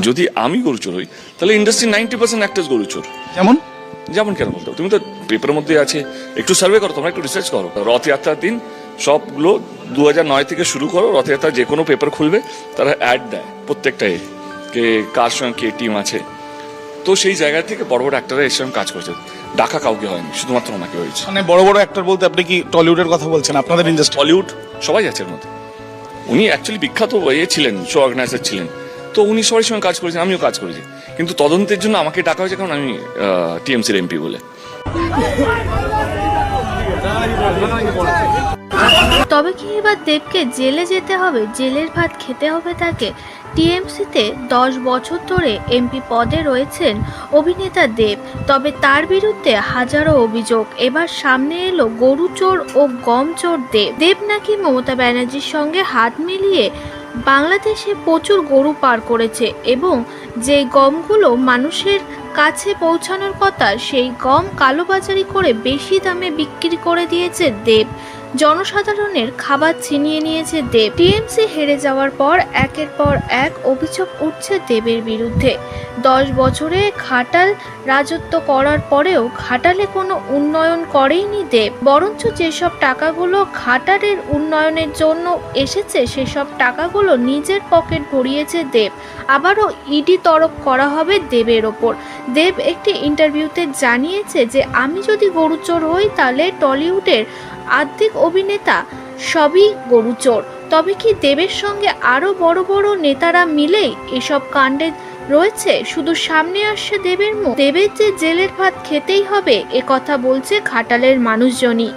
যদি আমি গরুচোর হই তাহলে ইন্ডাস্ট্রি 90% অ্যাক্টার্স গরুচোর। যেমন যেমন কেন বলতে হবে? তুমি তো পেপারের মধ্যে আছে, একটু সার্ভে করো, তোমরা একটু রিসার্চ করো। রথযাত্রার দিন সবগুলো 2009 থেকে শুরু করো, রথযাত্রার যে কোনো পেপার খুলবে তারা অ্যাড দেয় প্রত্যেকটাই, কে কার সঙ্গে কে টিম আছে। তো সেই জায়গা থেকে বড় বড় অ্যাক্টাররা এর সঙ্গে কাজ করছে, ডাকা কাউকে হয়নি, শুধুমাত্র ওনাকে হয়েছে। মানে বড় বড় অ্যাক্টর বলতে আপনি কি টলিউডের কথা বলছেন? আপনাদের ইন্ডাস্ট্রি বলিউড সবাই আছে এর মধ্যে। উনি অ্যাকচুয়ালি বিখ্যাত ছিলেন, শো অর্গানাইজার ছিলেন, তো উনি সবার সঙ্গে কাজ করেছেন, আমিও কাজ করেছি। কিন্তু তদন্তের জন্য আমাকে ডাকা হয়েছে কারণ আমি টিএমসির এমপি বলে। তবে কি এবার দেবকে জেলে যেতে হবে, জেলের ভাত খেতে হবে তাকে? টিএমসিতে 10 বছর ধরে এমপি পদে রয়েছেন অভিনেতা দেব, তবে তার বিরুদ্ধে হাজারো অভিযোগ। এবার সামনে এলো গরুচোর ও গমচোর দেব। দেব নাকি মমতা ব্যানার্জির সঙ্গে হাত মিলিয়ে বাংলাদেশে প্রচুর গরু পার করেছে এবং যে গমগুলো মানুষের কাছে পৌঁছানোর কথা সেই গম কালোবাজারি করে বেশি দামে বিক্রি করে দিয়েছে দেব। জনসাধারণের খাবার ছিনিয়ে নিয়েছে দেব। টিএমসি হেরে যাওয়ার পর একের পর এক অভিযোগ উঠছে দেবের বিরুদ্ধে। 10 বছরে ঘাটাল রাজত্ব করার পরেও ঘাটালে কোনো উন্নয়ন করেইনি দেব, বরঞ্চ যেসব টাকাগুলো ঘাটালের উন্নয়নের জন্য এসেছে সেসব টাকাগুলো নিজের পকেট ভরিয়েছে দেব। আবারও ইডি তলব করা হবে দেবের ওপর। দেব একটি ইন্টারভিউতে জানিয়েছে যে আমি যদি গরুচোর হই তাহলে টলিউডের আর্ধেক অভিনেতা সবই গরুচোর। তবে কি দেবের সঙ্গে আরও বড় বড় নেতারা মিলেই এসব কাণ্ডে রয়েছে? শুধু সামনে আসছে দেবের মুখ। দেবের যে জেলের ভাত খেতেই হবে এ কথা বলছে ঘাটালের মানুষজনই।